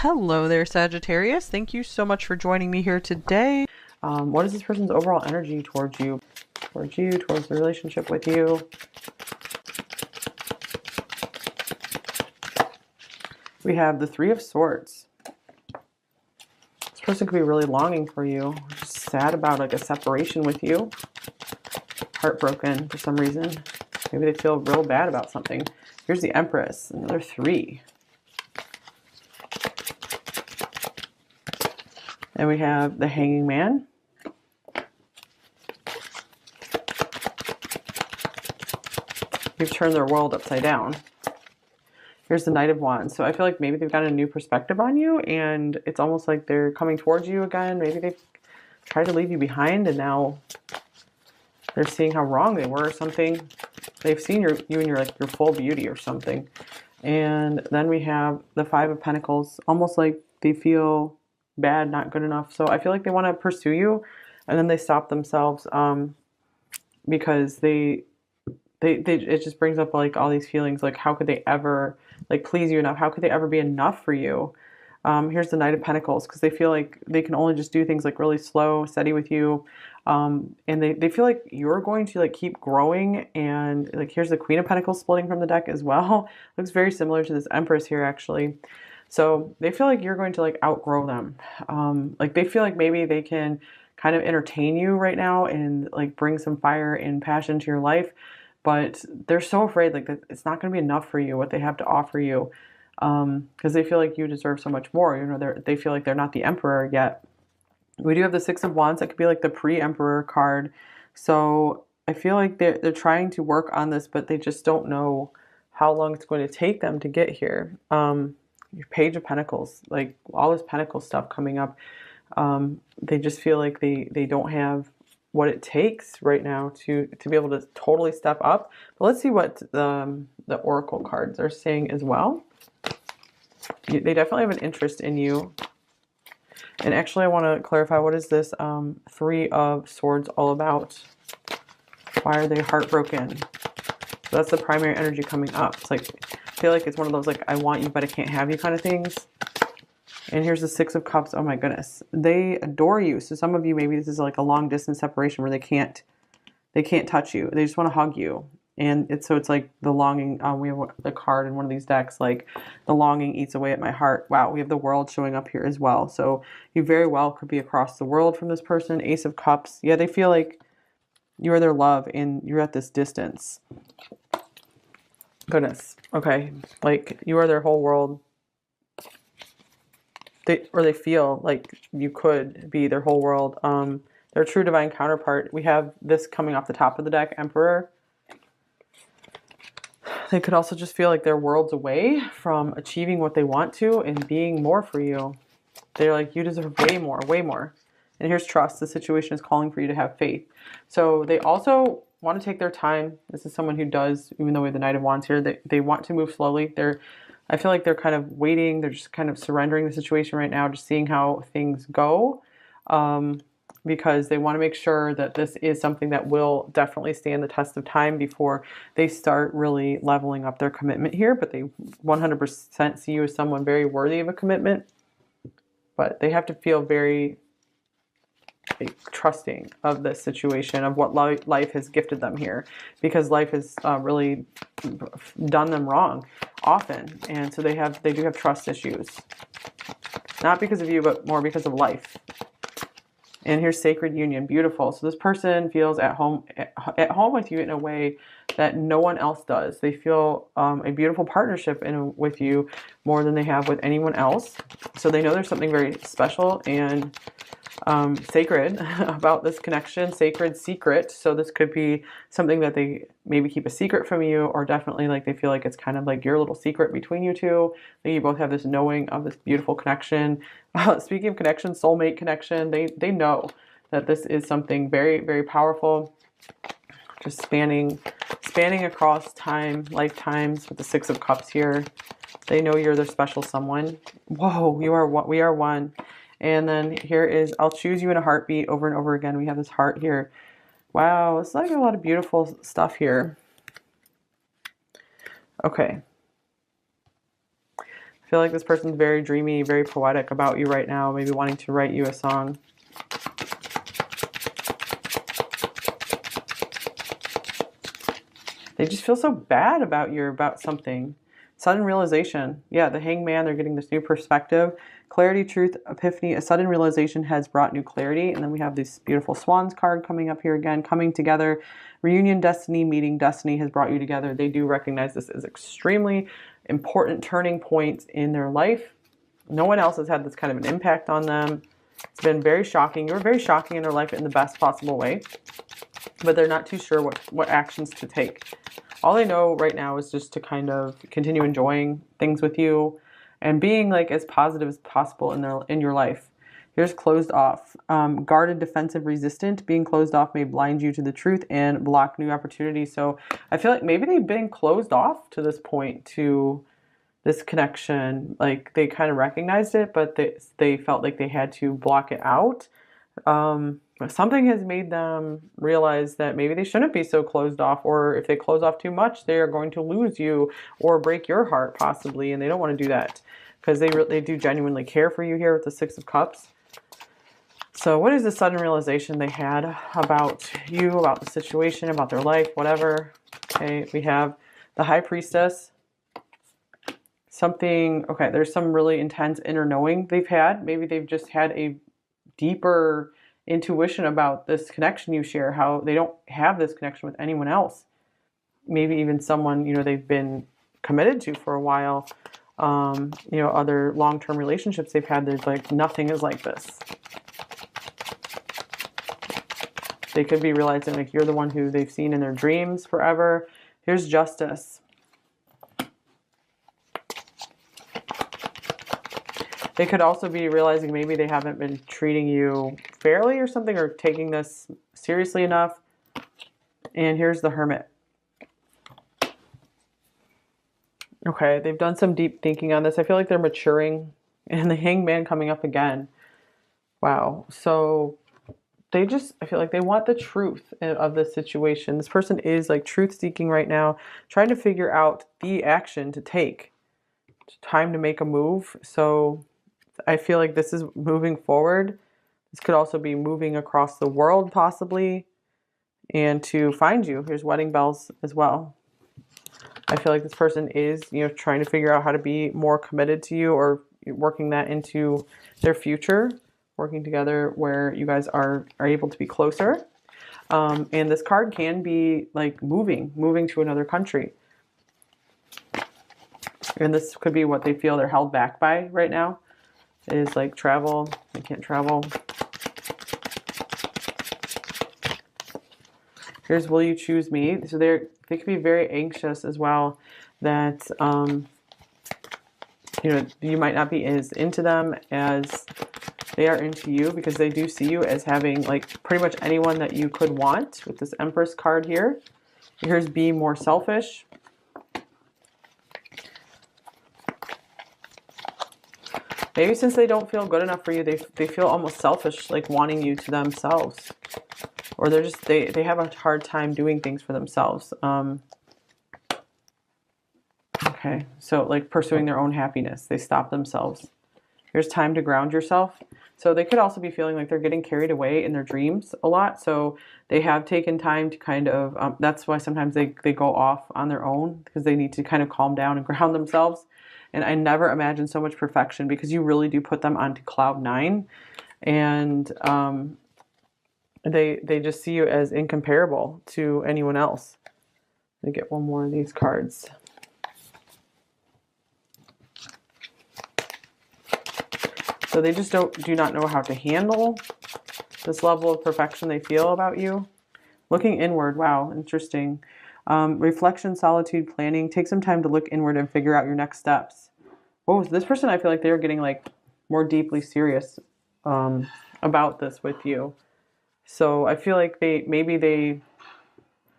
Hello there, Sagittarius. Thank you so much for joining me here today. What is this person's overall energy towards you? Towards the relationship with you? We have the Three of Swords. This person could be really longing for you, just sad about like a separation with you, heartbroken for some reason. Maybe they feel real bad about something. Here's the Empress, another three. And we have the Hanging Man. You've turned their world upside down. Here's the Knight of Wands. So I feel like maybe they've got a new perspective on you, and it's almost like they're coming towards you again. Maybe they've tried to leave you behind, and now they're seeing how wrong they were or something. They've seen you in your full beauty or something. And then we have the Five of Pentacles. Almost like they feel bad, not good enough. So I feel like they want to pursue you, and then they stop themselves because it just brings up like all these feelings, like how could they ever like please you enough? How could they ever be enough for you? Here's the Knight of Pentacles, because they feel like they can only just do things like really slow, steady with you. And they feel like you're going to like keep growing. And like here's the Queen of Pentacles splitting from the deck as well. Looks very similar to this Empress here, actually. So they feel like you're going to like outgrow them. Like they feel like maybe they can kind of entertain you right now and like bring some fire and passion to your life, but they're so afraid like that it's not going to be enough for you, what they have to offer you, because they feel like you deserve so much more. You know, they feel like they're not the Emperor yet. We do have the Six of Wands. That could be like the pre-Emperor card. So I feel like they're trying to work on this, but they just don't know how long it's going to take them to get here. Your Page of Pentacles, like all this Pentacle stuff coming up. They just feel like they don't have what it takes right now to be able to totally step up. But let's see what the Oracle cards are saying as well. They definitely have an interest in you. And actually, I want to clarify, what is this Three of Swords all about? Why are they heartbroken? So that's the primary energy coming up. It's like, I feel like it's one of those like, I want you, but I can't have you kind of things. And here's the Six of Cups. Oh my goodness. They adore you. So some of you, maybe this is like a long distance separation where they can't touch you. They just want to hug you. And it's like the longing. We have the card in one of these decks, like the longing eats away at my heart. Wow, we have the World showing up here as well. So you very well could be across the world from this person. Ace of Cups. Yeah, they feel like you are their love and you're at this distance. Goodness. Okay. Like you are their whole world. They feel like you could be their whole world. Their true divine counterpart. We have this coming off the top of the deck, Emperor. They could also just feel like they're worlds away from achieving what they want to and being more for you. They're like, you deserve way more, way more. And here's Trust. The situation is calling for you to have faith. So they also want to take their time. This is someone who does, even though we have the Knight of Wands here, they want to move slowly. I feel like they're kind of waiting. They're just kind of surrendering the situation right now, just seeing how things go, because they want to make sure that this is something that will definitely stand the test of time before they start really leveling up their commitment here. But they 100% see you as someone very worthy of a commitment. But they have to feel very trusting of this situation, of what life has gifted them here, because life has really done them wrong often, and so they do have trust issues, not because of you, but more because of life. And here's Sacred Union. Beautiful. So this person feels at home with you in a way that no one else does. They feel a beautiful partnership with you more than they have with anyone else. So they know there's something very special and sacred about this connection, sacred secret. So this could be something that they maybe keep a secret from you, or definitely like they feel like it's kind of like your little secret between you two. That you both have this knowing of this beautiful connection. Speaking of connection, soulmate connection, they know that this is something very, very powerful, just spanning across time, lifetimes. With the Six of Cups here, they know you're their special someone. Whoa, we are one. And then here is, I'll choose you in a heartbeat, over and over again. We have this heart here. Wow, it's like a lot of beautiful stuff here. Okay. I feel like this person's very dreamy, very poetic about you right now, maybe wanting to write you a song. They just feel so bad about something. Sudden realization. Yeah, the Hangman, they're getting this new perspective. Clarity, truth, epiphany. A sudden realization has brought new clarity. And then we have this beautiful Swans card coming up here again. Coming together. Reunion, destiny, meeting, destiny has brought you together. They do recognize this as extremely important turning points in their life. No one else has had this kind of an impact on them. It's been very shocking. You were very shocking in their life in the best possible way. But they're not too sure what actions to take. All they know right now is just to kind of continue enjoying things with you and being like as positive as possible in your life. Here's closed off. Guarded, defensive, resistant. Being closed off may blind you to the truth and block new opportunities. So I feel like maybe they've been closed off to this point, to this connection. Like they kind of recognized it, but they felt like they had to block it out. Something has made them realize that maybe they shouldn't be so closed off, or if they close off too much, they are going to lose you or break your heart possibly, and they don't want to do that because they do genuinely care for you here with the Six of Cups. So what is the sudden realization they had about you, about the situation, about their life, whatever? Okay, we have the High Priestess. Okay, there's some really intense inner knowing they've had. Maybe they've just had a deeper intuition about this connection you share, how they don't have this connection with anyone else. Maybe even someone, they've been committed to for a while. Other long-term relationships they've had, there's like nothing is like this. They could be realizing like you're the one who they've seen in their dreams forever. Here's Justice. They could also be realizing maybe they haven't been treating you fairly or something, or taking this seriously enough. And here's the Hermit. Okay, they've done some deep thinking on this. I feel like they're maturing. And the Hangman coming up again. Wow. So I feel like they want the truth of this situation. This person is like truth seeking right now, trying to figure out the action to take. It's time to make a move. So I feel like this is moving forward. This could also be moving across the world possibly, and to find you. Here's wedding bells as well. I feel like this person is, trying to figure out how to be more committed to you, or working that into their future, working together where you guys are able to be closer. And this card can be like moving to another country. And this could be what they feel they're held back by right now. Is like travel. They can't travel. Here's Will You Choose Me? So they could be very anxious as well that you might not be as into them as they are into you, because they do see you as having like pretty much anyone that you could want with this Empress card here. Here's Be More Selfish. Maybe since they don't feel good enough for you, they feel almost selfish, like wanting you to themselves. Or they have a hard time doing things for themselves. Okay, so like pursuing their own happiness. They stop themselves. Here's Time to Ground Yourself. So they could also be feeling like they're getting carried away in their dreams a lot. So they have taken time to kind of, that's why sometimes they go off on their own, because they need to kind of calm down and ground themselves. And I never imagined so much perfection, because you really do put them onto cloud 9. And they just see you as incomparable to anyone else. Let me get one more of these cards. So they just do not know how to handle this level of perfection they feel about you. Looking inward. Wow, interesting. Reflection, solitude, planning. Take some time to look inward and figure out your next steps. Whoa, so this person, I feel like they're getting like more deeply serious about this with you. So I feel like they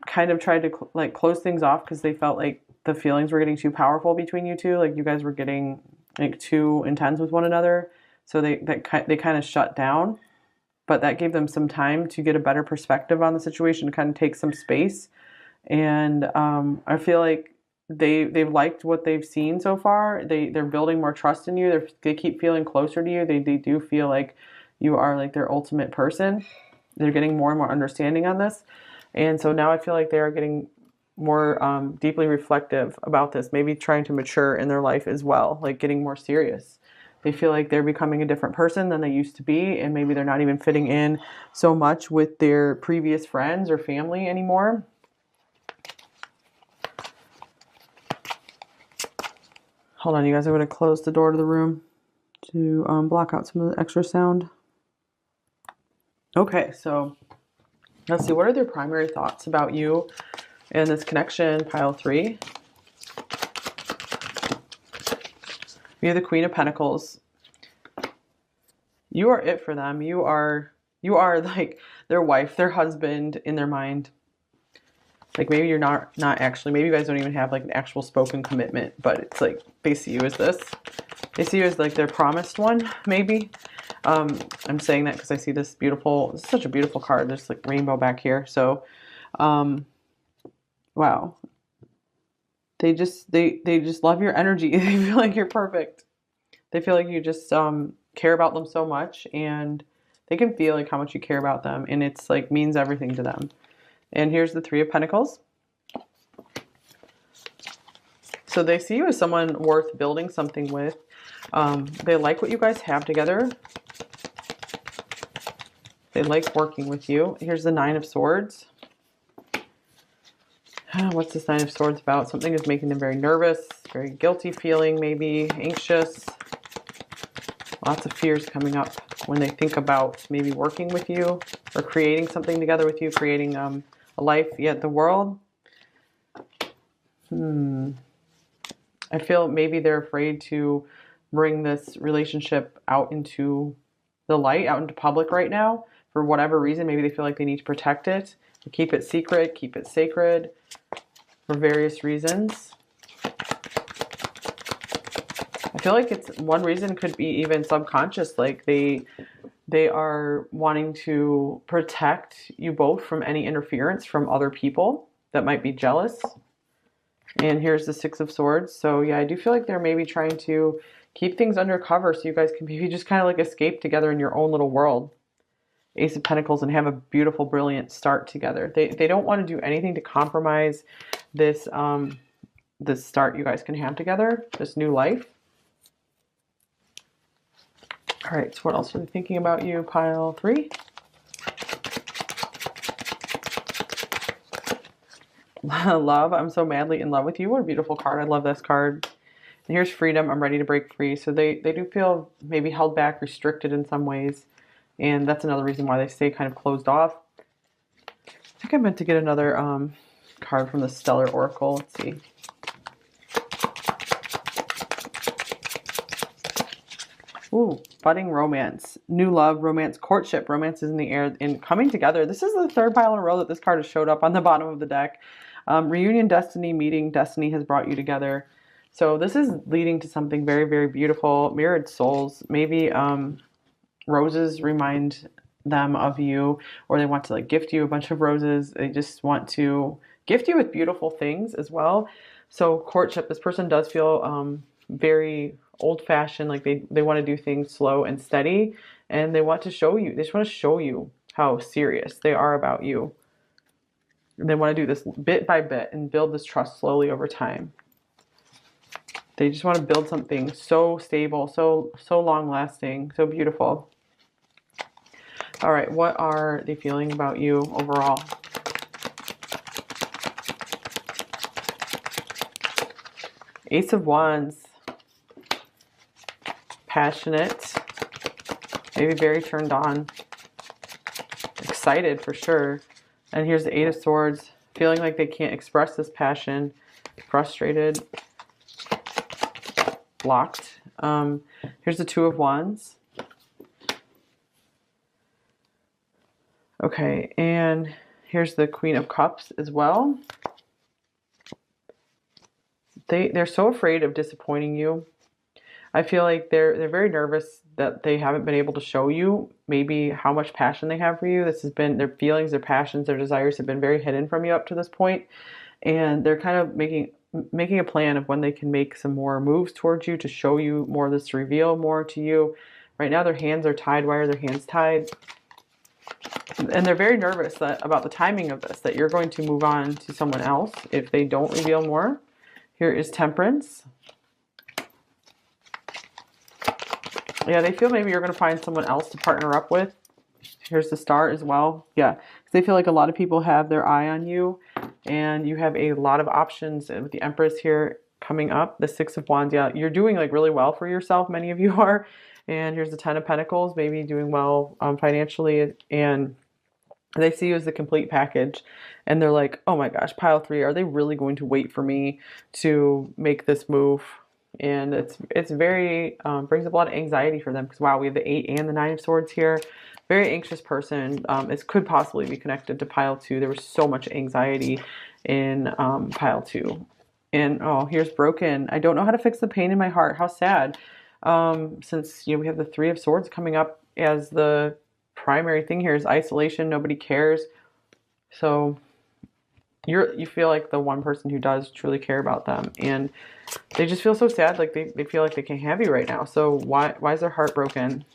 kind of tried to like close things off because they felt like the feelings were getting too powerful between you two. Like you guys were getting like too intense with one another. So they kind of shut down. But that gave them some time to get a better perspective on the situation, kind of take some space. And I feel like they've liked what they've seen so far. They're building more trust in you. They keep feeling closer to you. They do feel like you are like their ultimate person. They're getting more and more understanding on this. And so now I feel like they are getting more deeply reflective about this, maybe trying to mature in their life as well, like getting more serious. They feel like they're becoming a different person than they used to be, and maybe they're not even fitting in so much with their previous friends or family anymore. Hold on, you guys. I'm going to close the door to the room to block out some of the extra sound. Okay, so let's see. What are their primary thoughts about you and this connection? Pile 3. You're the Queen of Pentacles. You are it for them. You are like their wife, their husband in their mind. Like maybe you're not actually, maybe you guys don't even have like an actual spoken commitment, but it's like they see you as this. They see you as like their promised one, maybe. I'm saying that because I see this beautiful, this is such a beautiful card. There's like rainbow back here. So, wow. They just love your energy. They feel like you're perfect. They feel like you just care about them so much, and they can feel like how much you care about them, and it's like means everything to them. And here's the 3 of Pentacles. So they see you as someone worth building something with. They like what you guys have together. They like working with you. Here's the 9 of Swords. What's this 9 of Swords about? Something is making them very nervous, very guilty feeling, maybe anxious. Lots of fears coming up when they think about maybe working with you or creating something together with you, creating a life, yet the world. I feel maybe they're afraid to bring this relationship out into the light, out into public right now. For whatever reason, maybe they feel like they need to protect it, keep it secret, keep it sacred for various reasons. I feel like it's one reason could be even subconscious, like they are wanting to protect you both from any interference from other people that might be jealous. And here's the 6 of Swords. So yeah, I do feel like they're maybe trying to keep things undercover so you guys can maybe just kind of like escape together in your own little world. Ace of Pentacles, and have a beautiful, brilliant start together. They don't want to do anything to compromise this this start you guys can have together, this new life. All right, so what else are they thinking about you? Pile 3. Love, I'm so madly in love with you. What a beautiful card. I love this card. And here's Freedom. I'm ready to break free. So they do feel maybe held back, restricted in some ways. And that's another reason why they stay kind of closed off. I think I meant to get another card from the Stellar Oracle. Let's see. Ooh, budding romance, new love, romance, courtship, romance is in the air and coming together. This is the 3rd pile in a row that this card has showed up on the bottom of the deck. Reunion, destiny, meeting, destiny has brought you together. So this is leading to something very, very beautiful. Mirrored souls, maybe roses remind them of you, or they want to like gift you a bunch of roses. They just want to gift you with beautiful things as well. So courtship, this person does feel very old-fashioned, like they want to do things slow and steady, and they want to show you, they just want to show you how serious they are about you. They want to do this bit by bit and build this trust slowly over time. They just want to build something so stable, so long-lasting, so beautiful. All right, what are they feeling about you overall? Ace of Wands. Passionate, maybe very turned on, excited for sure. And here's the 8 of Swords, feeling like they can't express this passion, frustrated, blocked. Here's the 2 of Wands. Okay, and here's the Queen of Cups as well. They're so afraid of disappointing you. I feel like they're very nervous that they haven't been able to show you maybe how much passion they have for you. This has been their feelings, their passions, their desires have been very hidden from you up to this point. And they're kind of making a plan of when they can make some more moves towards you to show you more of this, to reveal more to you. Right now, their hands are tied. Why are their hands tied? And they're very nervous about the timing of this, that you're going to move on to someone else if they don't reveal more. Here is Temperance. Yeah, they feel maybe you're going to find someone else to partner up with. Here's the Star as well. Yeah, they feel like a lot of people have their eye on you, and you have a lot of options. And with the Empress here coming up, the Six of Wands, yeah, you're doing like really well for yourself. Many of you are. And here's the Ten of Pentacles, maybe doing well financially, and they see you as the complete package. And they're like, oh my gosh, pile 3, are they really going to wait for me to make this move? And it's very, brings up a lot of anxiety for them, because wow, we have the 8 and the 9 of Swords here. Very anxious person. It could possibly be connected to pile 2. There was so much anxiety in pile 2. And oh, here's Broken. I don't know how to fix the pain in my heart. How sad. Since, you know, we have the 3 of Swords coming up as the primary thing here is isolation. Nobody cares. So you feel like the one person who does truly care about them, and they just feel so sad. Like they feel like they can't have you right now. So why is their heart broken?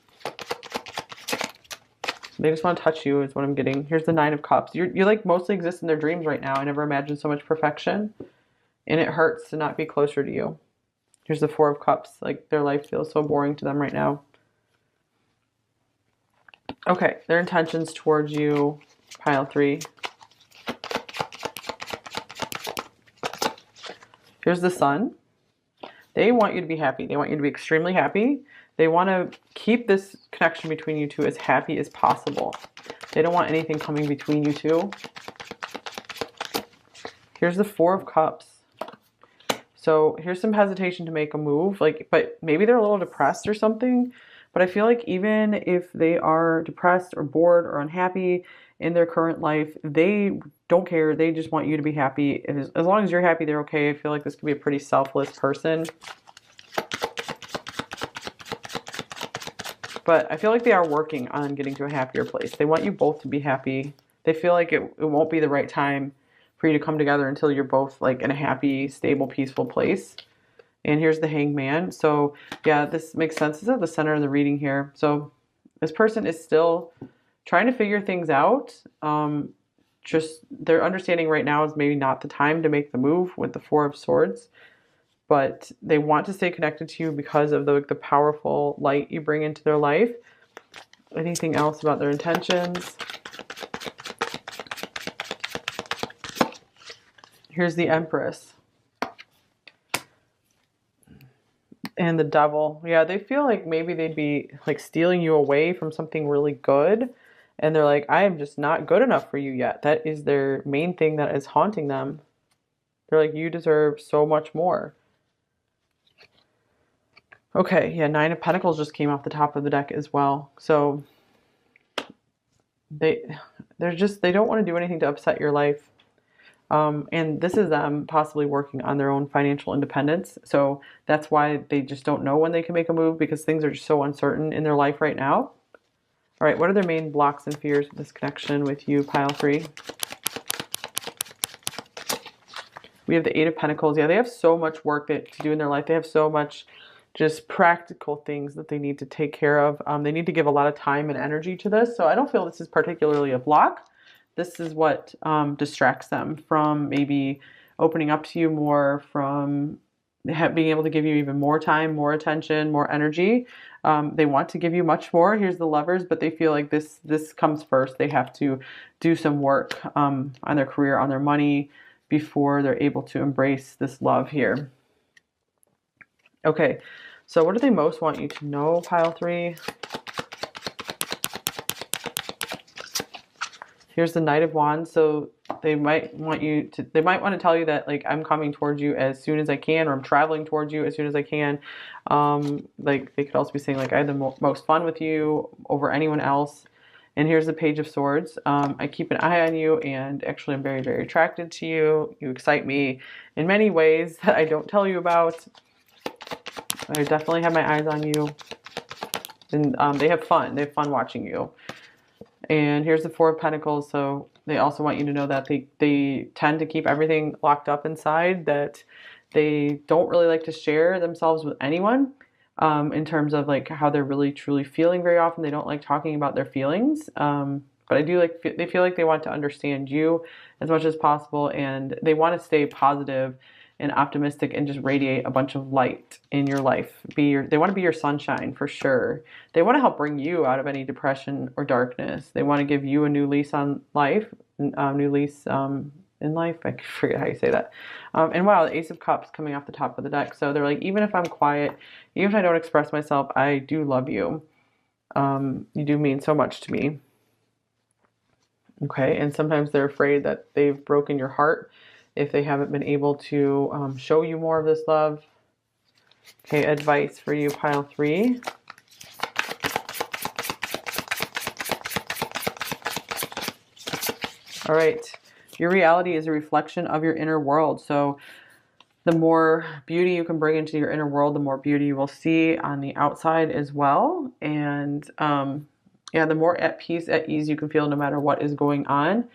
They just want to touch you is what I'm getting. Here's the 9 of Cups. You like mostly exist in their dreams right now. I never imagined so much perfection, and it hurts to not be closer to you. Here's the 4 of Cups. Like their life feels so boring to them right now. Okay, their intentions towards you, pile 3. Here's the Sun. They want you to be happy. They want you to be extremely happy. They want to keep this connection between you two as happy as possible. They don't want anything coming between you two. Here's the 4 of Cups. So here's some hesitation to make a move, but maybe they're a little depressed or something. But I feel like even if they are depressed or bored or unhappy in their current life, they don't care. They just want you to be happy. As long as you're happy, they're okay. I feel like this could be a pretty selfless person. But I feel like they are working on getting to a happier place. They want you both to be happy. They feel like it won't be the right time for you to come together until you're both like in a happy, stable, peaceful place. And here's the Hangman. So yeah, this makes sense. This is at the center of the reading here. So this person is still trying to figure things out. Just their understanding right now is maybe not the time to make the move with the 4 of Swords. But they want to stay connected to you because of the powerful light you bring into their life. Anything else about their intentions? Here's the Empress. And the Devil. Yeah, they feel like maybe they'd be like stealing you away from something really good. And they're like, I am just not good enough for you yet. That is their main thing that is haunting them. They're like, you deserve so much more. Okay, yeah, 9 of Pentacles just came off the top of the deck as well. So they don't want to do anything to upset your life. And this is them possibly working on their own financial independence. So that's why they just don't know when they can make a move, because things are just so uncertain in their life right now. All right, what are their main blocks and fears with this connection with you, pile 3? We have the 8 of Pentacles. Yeah, they have so much work to do in their life. They have so much just practical things that they need to take care of. They need to give a lot of time and energy to this. So I don't feel this is particularly a block. This is what distracts them from maybe opening up to you more, from being able to give you even more time, more attention, more energy. They want to give you much more. Here's the Lovers, but they feel like this comes first. They have to do some work on their career, on their money, before they're able to embrace this love here. Okay, so what do they most want you to know, pile 3? Here's the Knight of Wands. So they might want to tell you that, like, I'm coming towards you as soon as I can, or I'm traveling towards you as soon as I can. Like, they could also be saying, like, I had the most fun with you over anyone else. And here's the Page of Swords. I keep an eye on you, and actually I'm very, very attracted to you. You excite me in many ways that I don't tell you about. I definitely have my eyes on you. And they have fun. They have fun watching you. And here's the 4 of Pentacles. So they also want you to know that they tend to keep everything locked up inside, that They don't really like to share themselves with anyone in terms of like how they're really truly feeling very often. They don't like talking about their feelings. But I do like, they feel like they want to understand you as much as possible, and they want to stay positive and optimistic and just radiate a bunch of light in your life. They want to be your sunshine for sure. They want to help bring you out of any depression or darkness. They want to give you a new lease on life, new lease in life. I forget how you say that. And wow, the Ace of Cups coming off the top of the deck. So they're like, even if I'm quiet, even if I don't express myself, I do love you. You do mean so much to me. Okay, and sometimes they're afraid that they've broken your heart if they haven't been able to show you more of this love. Okay, advice for you, pile 3. All right, your reality is a reflection of your inner world. So the more beauty you can bring into your inner world, the more beauty you will see on the outside as well. And yeah, the more at peace, at ease you can feel no matter what is going on,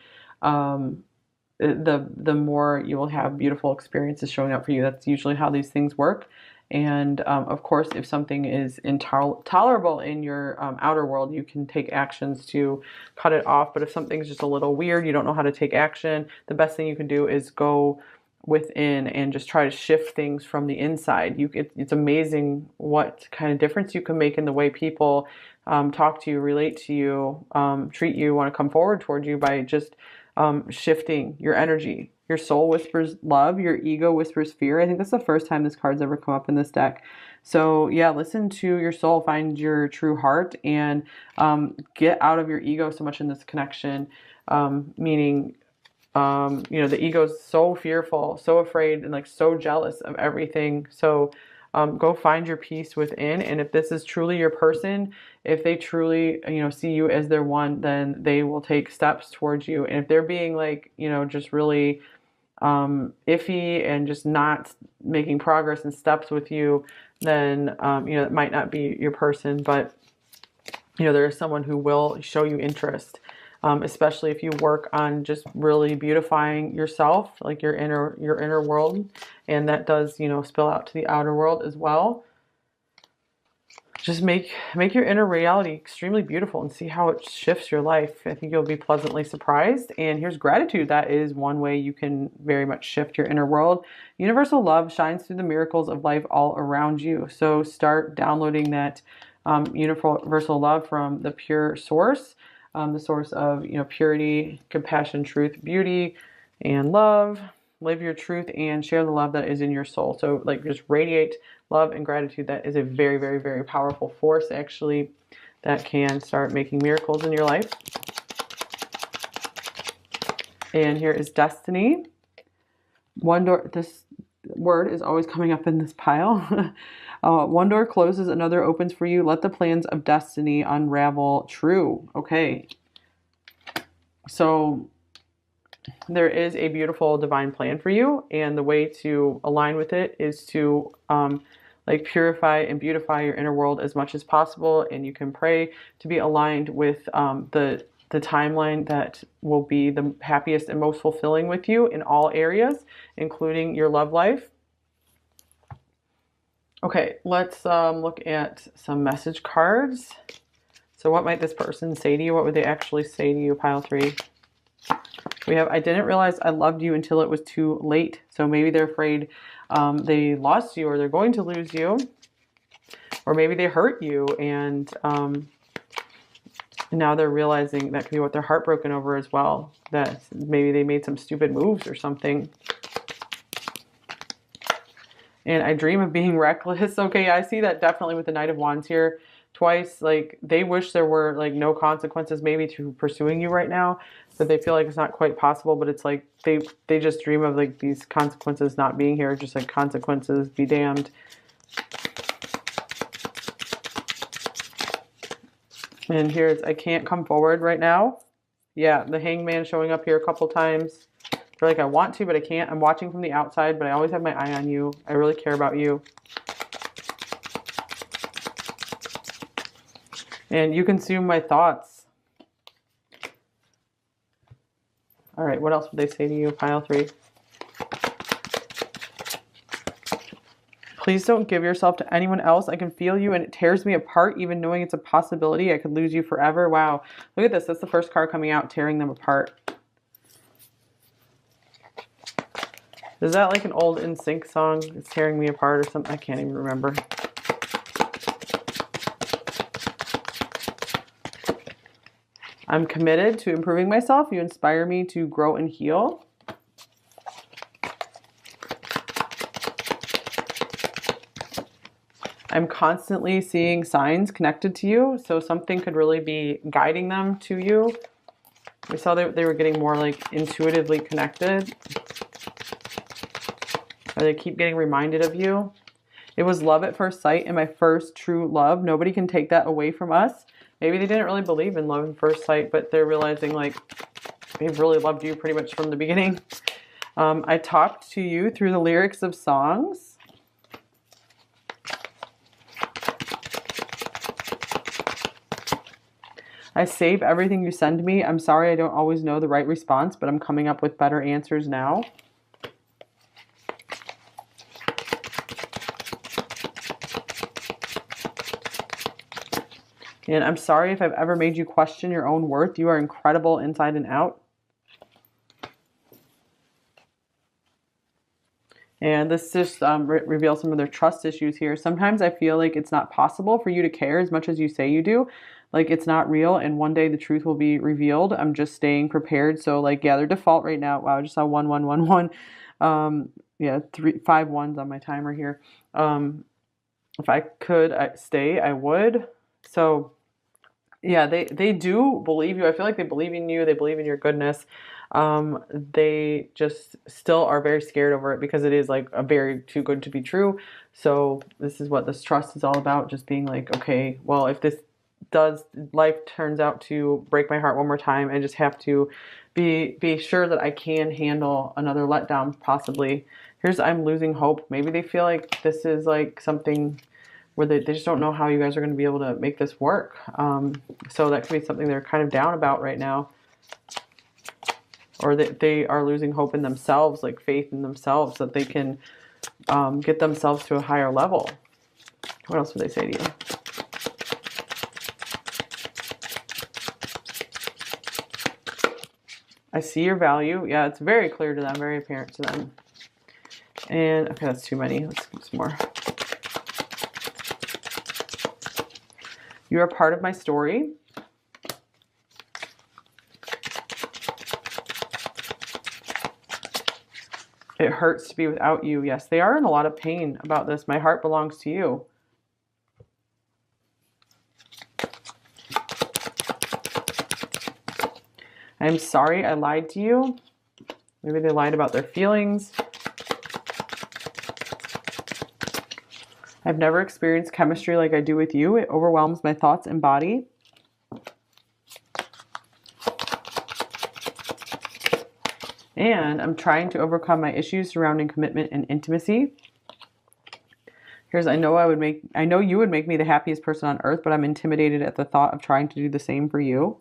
the more you will have beautiful experiences showing up for you. That's usually how these things work. And of course, if something is intolerable in your outer world, you can take actions to cut it off. But if something's just a little weird, you don't know how to take action, the best thing you can do is go within and just try to shift things from the inside. It's amazing what kind of difference you can make in the way people talk to you, relate to you, treat you, want to come forward toward you by just shifting your energy. Your soul whispers love, your ego whispers fear. I think that's the first time this card's ever come up in this deck. So yeah, listen to your soul, find your true heart, and get out of your ego so much in this connection. Meaning, you know, the ego is so fearful, so afraid, and like so jealous of everything. So go find your peace within. And if this is truly your person, if they truly, you know, see you as their one, then they will take steps towards you. And if they're being like, you know, just really iffy and just not making progress and steps with you, then, you know, it might not be your person. But, you know, there is someone who will show you interest. Especially if you work on just really beautifying yourself, like your inner world, and that does, you know, spill out to the outer world as well. Just make your inner reality extremely beautiful and see how it shifts your life. I think you'll be pleasantly surprised. And here's gratitude. That is one way you can very much shift your inner world. Universal love shines through the miracles of life all around you. So start downloading that universal love from the pure source. The source of, you know, purity, compassion, truth, beauty, and love. Live your truth and share the love that is in your soul. So like just radiate love and gratitude. That is a very, very, very powerful force actually that can start making miracles in your life. And here is destiny. One door, this word is always coming up in this pile. One door closes, another opens for you. Let the plans of destiny unravel. True. Okay. So there is a beautiful divine plan for you, and the way to align with it is to like purify and beautify your inner world as much as possible. And you can pray to be aligned with the timeline that will be the happiest and most fulfilling with you in all areas, including your love life. Okay, let's look at some message cards. So what might this person say to you? What would they actually say to you, pile 3? We have, I didn't realize I loved you until it was too late. So maybe they're afraid they lost you, or they're going to lose you. Or maybe they hurt you, and now they're realizing that could be what they're heartbroken over as well. That maybe they made some stupid moves or something. And I dream of being reckless. Okay, I see that definitely with the Knight of Wands here twice. Like they wish there were like no consequences maybe to pursuing you right now, but they feel like it's not quite possible. But it's like they just dream of like these consequences not being here. Just like consequences be damned. And here's I can't come forward right now. Yeah, the Hangman showing up here a couple times. Feel like I want to, but I can't. I'm watching from the outside, but I always have my eye on you. I really care about you. And you consume my thoughts. All right, what else would they say to you, pile 3? Please don't give yourself to anyone else. I can feel you and it tears me apart, even knowing it's a possibility. I could lose you forever. Wow. Look at this. That's the first card coming out, tearing them apart. Is that like an old NSYNC song? It's tearing me apart or something? I can't even remember. I'm committed to improving myself. You inspire me to grow and heal. I'm constantly seeing signs connected to you. So something could really be guiding them to you. We saw that they were getting more like intuitively connected. Or they keep getting reminded of you. It was love at first sight and my first true love. Nobody can take that away from us. Maybe they didn't really believe in love at first sight, but they're realizing like they've really loved you pretty much from the beginning. I talked to you through the lyrics of songs. I save everything you send me. I'm sorry I don't always know the right response, but I'm coming up with better answers now. And I'm sorry if I've ever made you question your own worth. You are incredible inside and out. And this just reveals some of their trust issues here. Sometimes I feel like it's not possible for you to care as much as you say you do. Like it's not real. And one day the truth will be revealed. I'm just staying prepared. So like, yeah, their default right now. Wow, I just saw 1, 1, 1, 1. Yeah, 5 ones on my timer here. If I could stay, I would. So yeah, they do believe you. I feel like they believe in you. They believe in your goodness. They just still are very scared over it because it is like a very too good to be true. So this is what this trust is all about. Just being like, okay, well, if this life turns out to break my heart one more time, I just have to be sure that I can handle another letdown possibly. Here's, I'm losing hope. Maybe they feel like this is like something where they just don't know how you guys are going to be able to make this work. So that could be something they're kind of down about right now. Or that they are losing hope in themselves, like faith in themselves, that they can get themselves to a higher level. What else would they say to you? I see your value. Yeah, it's very clear to them, very apparent to them. And, okay, that's too many. Let's do some more. You are part of my story. It hurts to be without you. Yes, they are in a lot of pain about this. My heart belongs to you. I'm sorry I lied to you. Maybe they lied about their feelings. I've never experienced chemistry like I do with you. It overwhelms my thoughts and body. And I'm trying to overcome my issues surrounding commitment and intimacy. Here's, I know you would make me the happiest person on earth, but I'm intimidated at the thought of trying to do the same for you.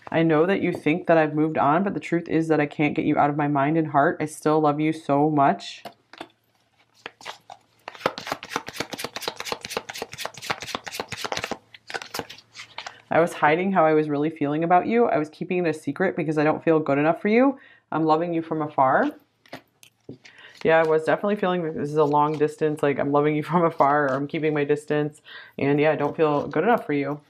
I know that you think that I've moved on, but the truth is that I can't get you out of my mind and heart. I still love you so much. I was hiding how I was really feeling about you. I was keeping it a secret because I don't feel good enough for you. I'm loving you from afar. Yeah, I was definitely feeling like this is a long distance, like I'm loving you from afar, or I'm keeping my distance. And yeah, I don't feel good enough for you.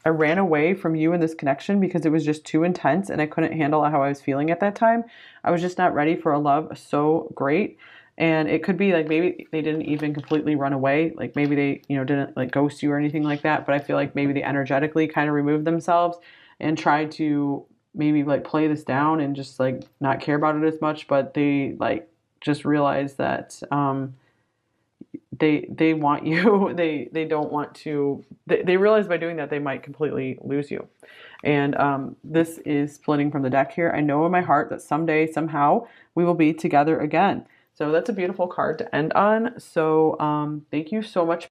I ran away from you in this connection because it was just too intense and I couldn't handle how I was feeling at that time. I was just not ready for a love so great. And it could be like maybe they didn't even completely run away. Like maybe they, didn't like ghost you or anything like that. But I feel like maybe they energetically kind of removed themselves and tried to maybe like play this down and just like not care about it as much. But they like just realized that they want you. They don't want to. They realize by doing that they might completely lose you. And this is splitting from the deck here. I know in my heart that someday, somehow, we will be together again. So that's a beautiful card to end on. So thank you so much